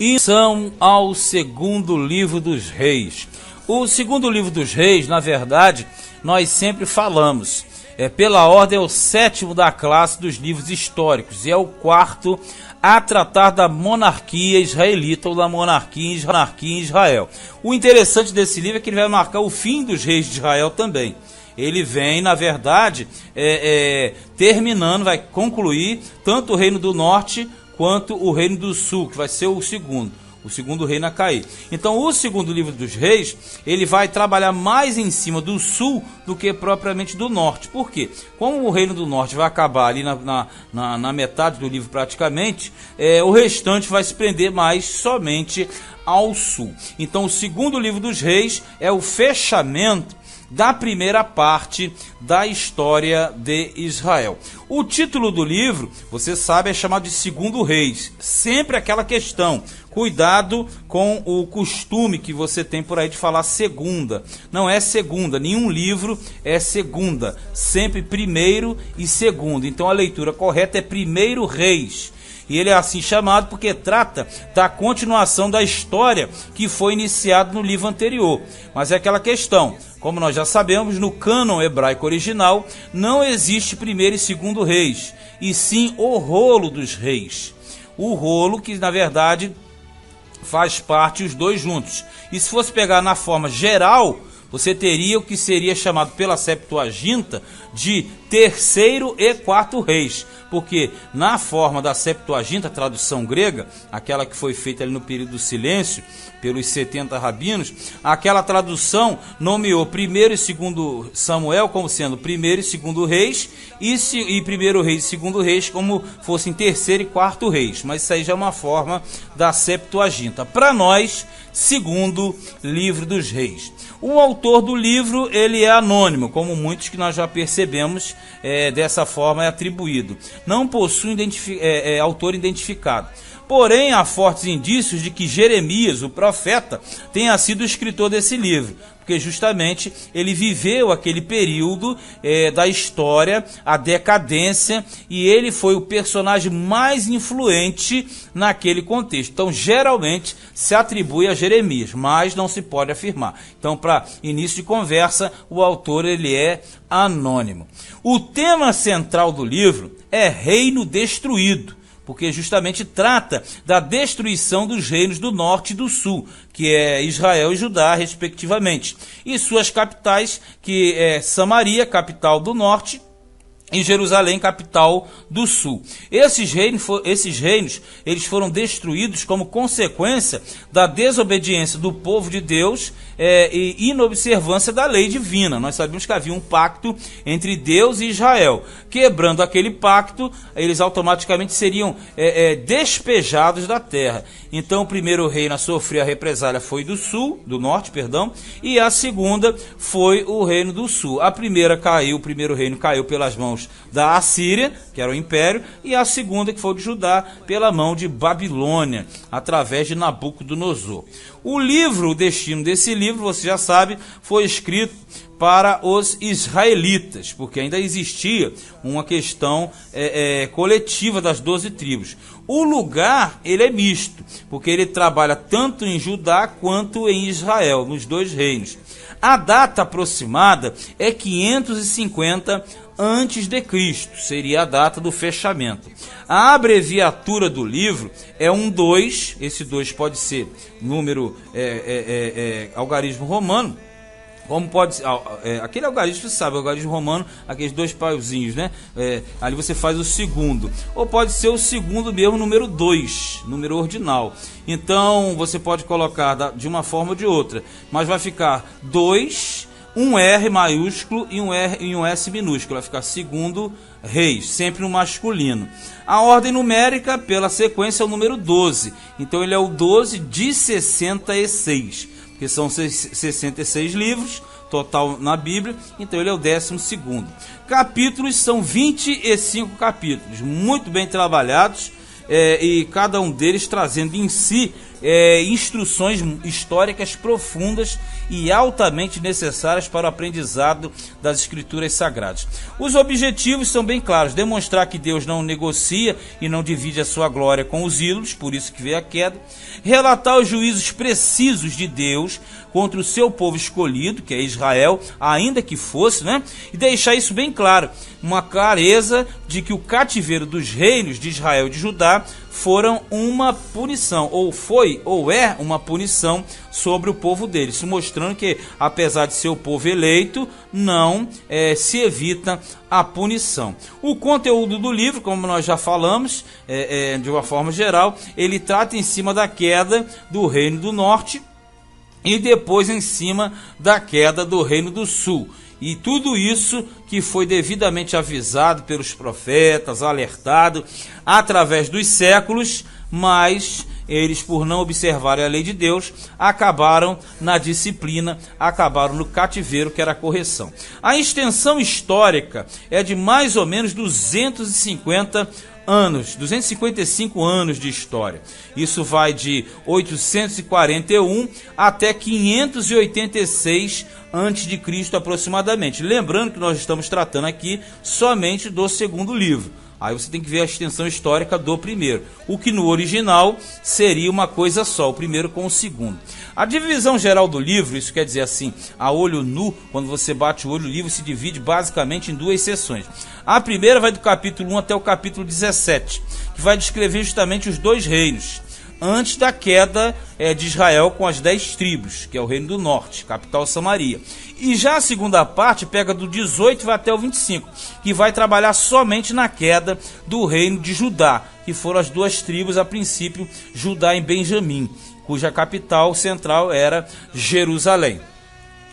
E são ao segundo livro dos reis. O segundo livro dos reis, na verdade, nós sempre falamos, pela ordem é o sétimo da classe dos livros históricos e é o quarto a tratar da monarquia israelita ou da monarquia em Israel. O interessante desse livro é que ele vai marcar o fim dos reis de Israel também. Ele vem, na verdade, terminando, vai concluir tanto o reino do norte quanto o reino do sul, que vai ser o segundo reino a cair. Então, o segundo livro dos reis, ele vai trabalhar mais em cima do sul do que propriamente do norte. Por quê? Como o reino do norte vai acabar ali na metade do livro praticamente, o restante vai se prender mais somente ao sul. Então, o segundo livro dos reis é o fechamento da primeira parte da história de Israel. O título do livro, você sabe, é chamado de Segundo Reis. Sempre aquela questão, cuidado com o costume que você tem por aí de falar segunda. Não é segunda, nenhum livro é segunda, sempre primeiro e segundo. Então a leitura correta é Primeiro Reis. E ele é assim chamado porque trata da continuação da história que foi iniciada no livro anterior. Mas é aquela questão, como nós já sabemos, no cânon hebraico original não existe primeiro e segundo reis, e sim o rolo dos reis. O rolo que, na verdade, faz parte os dois juntos. E se fosse pegar na forma geral, você teria o que seria chamado pela Septuaginta de terceiro e quarto reis, porque na forma da Septuaginta, a tradução grega, aquela que foi feita ali no período do silêncio, pelos 70 rabinos, aquela tradução nomeou primeiro e segundo Samuel como sendo primeiro e segundo reis, e primeiro reis e segundo reis como fossem terceiro e quarto reis, mas isso aí já é uma forma da Septuaginta. Para nós, segundo livro dos reis. O autor do livro, ele é anônimo, como muitos que nós já percebemos, dessa forma é atribuído. Não possui autor identificado. Porém, há fortes indícios de que Jeremias, o profeta, tenha sido o escritor desse livro, porque justamente ele viveu aquele período da história, a decadência, e ele foi o personagem mais influente naquele contexto. Então, geralmente, se atribui a Jeremias, mas não se pode afirmar. Então, para início de conversa, o autor ele é anônimo. O tema central do livro é Reino Destruído, porque justamente trata da destruição dos reinos do norte e do sul, que é Israel e Judá, respectivamente, e suas capitais, que é Samaria, capital do norte, e Jerusalém, capital do sul. Esses reinos eles foram destruídos como consequência da desobediência do povo de Deus e inobservância da lei divina. Nós sabemos que havia um pacto entre Deus e Israel. Quebrando aquele pacto, eles automaticamente seriam despejados da terra. Então o primeiro reino a sofrer a represália foi do norte, e a segunda foi o reino do sul. O primeiro reino caiu pelas mãos da Assíria, que era o império, e a segunda, que foi de Judá, pela mão de Babilônia, através de Nabucodonosor. O destino desse livro, você já sabe, foi escrito para os israelitas, porque ainda existia uma questão coletiva das 12 tribos. O lugar, ele é misto, porque ele trabalha tanto em Judá quanto em Israel, nos dois reinos. A data aproximada é 550 antes de Cristo, seria a data do fechamento. A abreviatura do livro é 2, esse 2 pode ser número algarismo romano, como pode ser, aquele algarismo, você sabe, o algarismo romano, aqueles 2 pauzinhos, né? Ali você faz o segundo, ou pode ser o segundo mesmo, número 2, número ordinal. Então você pode colocar de uma forma ou de outra, mas vai ficar 2, um R maiúsculo e um S minúsculo, vai ficar segundo reis, sempre no masculino. A ordem numérica, pela sequência, é o número 12, então ele é o 12 de 66, porque são 66 livros total na Bíblia, então ele é o 12º. Capítulos são 25 capítulos, muito bem trabalhados, e cada um deles trazendo em si instruções históricas profundas e altamente necessárias para o aprendizado das Escrituras Sagradas. Os objetivos são bem claros: demonstrar que Deus não negocia e não divide a sua glória com os ídolos, por isso que veio a queda; relatar os juízos precisos de Deus contra o seu povo escolhido, que é Israel, ainda que fosse, né? E deixar isso bem claro, uma clareza de que o cativeiro dos reinos de Israel e de Judá foram uma punição, ou foi, ou é uma punição sobre o povo deles, se mostrando que, apesar de ser o povo eleito, não se evita a punição. O conteúdo do livro, como nós já falamos, de uma forma geral, ele trata em cima da queda do Reino do Norte e depois em cima da queda do Reino do Sul. E tudo isso que foi devidamente avisado pelos profetas, alertado através dos séculos, mas eles, por não observarem a lei de Deus, acabaram na disciplina, acabaram no cativeiro, que era a correção. A extensão histórica é de mais ou menos 255 anos de história. Isso vai de 841 até 586 antes de Cristo aproximadamente. Lembrando que nós estamos tratando aqui somente do segundo livro. Aí você tem que ver a extensão histórica do primeiro, o que no original seria uma coisa só, o primeiro com o segundo. A divisão geral do livro, isso quer dizer assim, a olho nu, quando você bate o olho, o livro se divide basicamente em duas seções. A primeira vai do capítulo 1 até o capítulo 17, que vai descrever justamente os dois reinos, antes da queda de Israel com as 10 tribos, que é o Reino do Norte, capital Samaria. E já a segunda parte pega do 18 e vai até o 25, que vai trabalhar somente na queda do Reino de Judá, que foram as duas tribos, a princípio, Judá e Benjamim, cuja capital central era Jerusalém.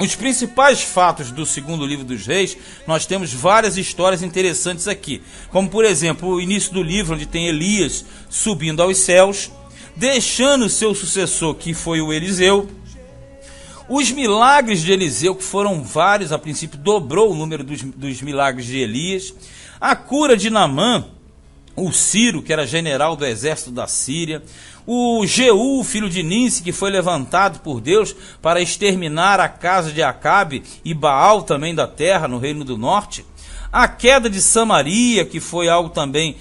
Os principais fatos do segundo livro dos reis, nós temos várias histórias interessantes aqui, como por exemplo o início do livro, onde tem Elias subindo aos céus, deixando seu sucessor, que foi o Eliseu. Os milagres de Eliseu, que foram vários, a princípio dobrou o número dos milagres de Elias. A cura de Naamã, o Ciro, que era general do exército da Síria. O Jeú, filho de Ninsi, que foi levantado por Deus para exterminar a casa de Acabe e Baal também da terra, no Reino do Norte. A queda de Samaria, que foi algo também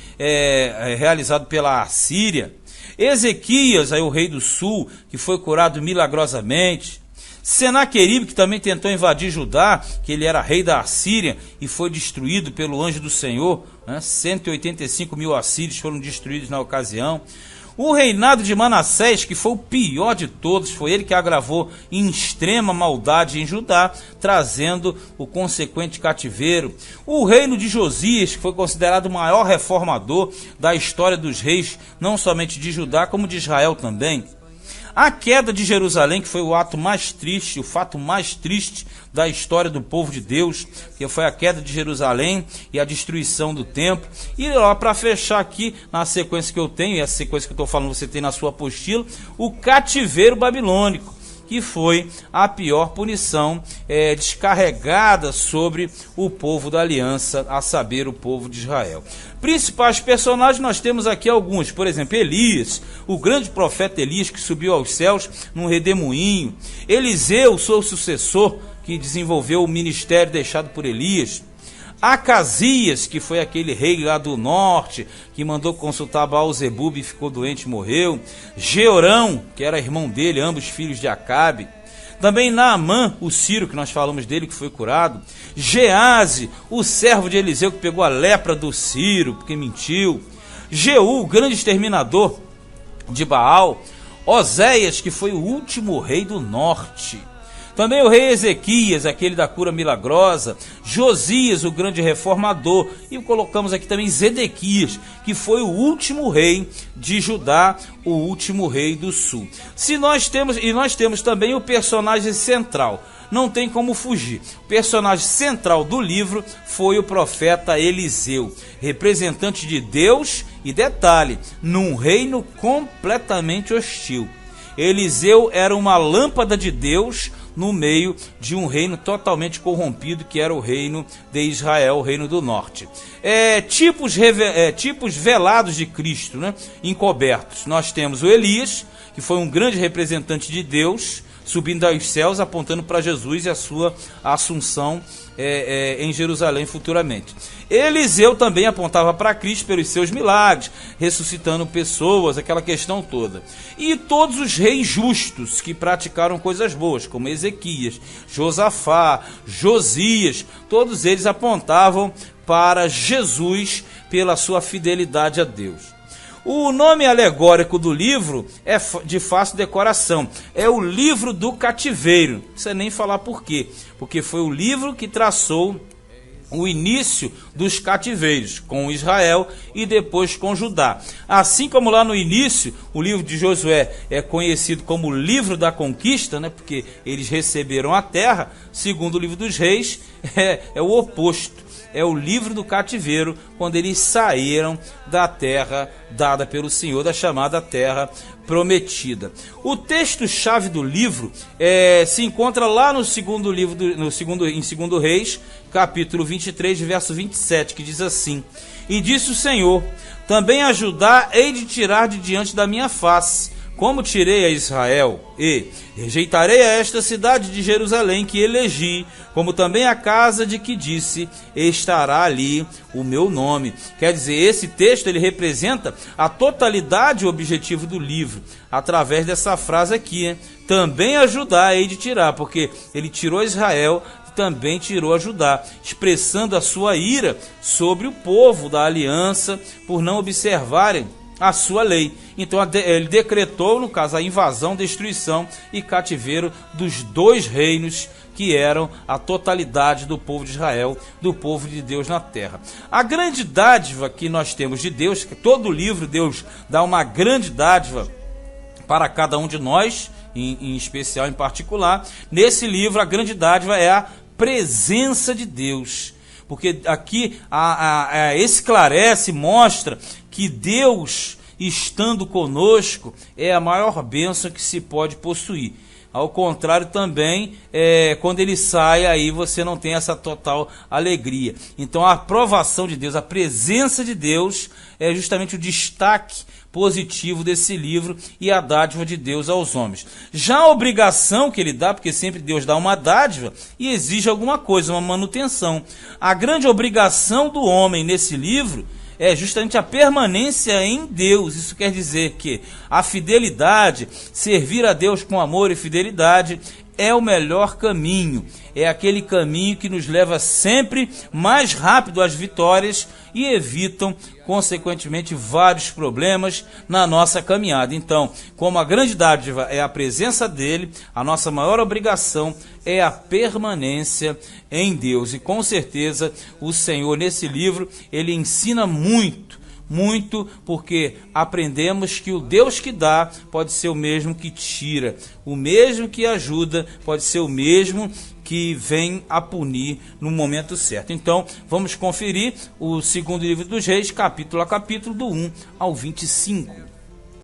realizado pela Assíria. Ezequias, aí o rei do sul, que foi curado milagrosamente. Senaqueribe, que também tentou invadir Judá, que ele era rei da Assíria e foi destruído pelo anjo do Senhor, né? 185 mil assírios foram destruídos na ocasião. O reinado de Manassés, que foi o pior de todos, foi ele que agravou em extrema maldade em Judá, trazendo o consequente cativeiro. O reino de Josias, que foi considerado o maior reformador da história dos reis, não somente de Judá, como de Israel também. A queda de Jerusalém, que foi o ato mais triste, o fato mais triste da história do povo de Deus, que foi a queda de Jerusalém e a destruição do templo. E para fechar aqui, na sequência que eu tenho, e a sequência que eu estou falando você tem na sua apostila, o cativeiro babilônico, que foi a pior punição descarregada sobre o povo da aliança, a saber, o povo de Israel. Principais personagens, nós temos aqui alguns, por exemplo, Elias, o grande profeta Elias, que subiu aos céus num redemoinho. Eliseu, seu sucessor, que desenvolveu o ministério deixado por Elias. Acasias, que foi aquele rei lá do norte, que mandou consultar Baal-zebub e ficou doente e morreu. Jeorão, que era irmão dele, ambos filhos de Acabe. Também Naamã, o Ciro, que nós falamos dele, que foi curado. Gease, o servo de Eliseu, que pegou a lepra do Ciro, porque mentiu. Jeú, o grande exterminador de Baal. Oséias, que foi o último rei do norte. Também o rei Ezequias, aquele da cura milagrosa. Josias, o grande reformador. E colocamos aqui também Zedequias, que foi o último rei de Judá, o último rei do sul. Nós temos também o personagem central. Não tem como fugir. O personagem central do livro foi o profeta Eliseu, representante de Deus e, detalhe, num reino completamente hostil. Eliseu era uma lâmpada de Deus no meio de um reino totalmente corrompido, que era o reino de Israel, o reino do norte. Tipos velados de Cristo, né? Encobertos. Nós temos o Elias, que foi um grande representante de Deus, subindo aos céus, apontando para Jesus e a sua assunção em Jerusalém futuramente. Eliseu também apontava para Cristo pelos seus milagres, ressuscitando pessoas, aquela questão toda. E todos os reis justos que praticaram coisas boas, como Ezequias, Josafá, Josias, todos eles apontavam para Jesus pela sua fidelidade a Deus. O nome alegórico do livro é de fácil decoração. É o livro do cativeiro. Não precisa nem falar por quê. Porque foi o livro que traçou o início dos cativeiros, com Israel e depois com Judá. Assim como lá no início, o livro de Josué é conhecido como o livro da conquista, né, porque eles receberam a terra. Segundo o livro dos reis, é o oposto. É o livro do cativeiro, quando eles saíram da terra dada pelo Senhor, da chamada terra prometida. O texto-chave do livro se encontra lá no segundo livro, em 2 Reis, capítulo 23, verso 27, que diz assim: E disse o Senhor, também a Judá hei de tirar de diante da minha face, como tirei a Israel, e rejeitarei a esta cidade de Jerusalém que elegi, como também a casa de que disse, estará ali o meu nome. Quer dizer, esse texto ele representa a totalidade e o objetivo do livro, através dessa frase aqui, hein? Também a Judá hei de tirar, porque ele tirou Israel, também tirou a Judá, expressando a sua ira sobre o povo da aliança por não observarem a sua lei. Então ele decretou, no caso, a invasão, destruição e cativeiro dos 2 reinos que eram a totalidade do povo de Israel, do povo de Deus na terra. A grande dádiva que nós temos de Deus, que todo o livro Deus dá uma grande dádiva para cada um de nós, em especial, em particular. Nesse livro a grande dádiva é a presença de Deus, porque aqui esclarece, mostra que Deus, estando conosco, é a maior bênção que se pode possuir. Ao contrário também, quando ele sai, aí você não tem essa total alegria. Então a aprovação de Deus, a presença de Deus é justamente o destaque positivo desse livro e a dádiva de Deus aos homens. Já a obrigação que ele dá, porque sempre Deus dá uma dádiva e exige alguma coisa, uma manutenção. A grande obrigação do homem nesse livro é justamente a permanência em Deus. Isso quer dizer que a fidelidade, servir a Deus com amor e fidelidade, é o melhor caminho. É aquele caminho que nos leva sempre mais rápido às vitórias e evitam, consequentemente, vários problemas na nossa caminhada. Então, como a grande dádiva é a presença dele, a nossa maior obrigação é a permanência em Deus. E com certeza o Senhor, nesse livro, ele ensina muito, porque aprendemos que o Deus que dá pode ser o mesmo que tira, o mesmo que ajuda pode ser o mesmo que vem a punir no momento certo. Então, vamos conferir o 2º livro dos Reis, capítulo a capítulo, do 1 ao 25.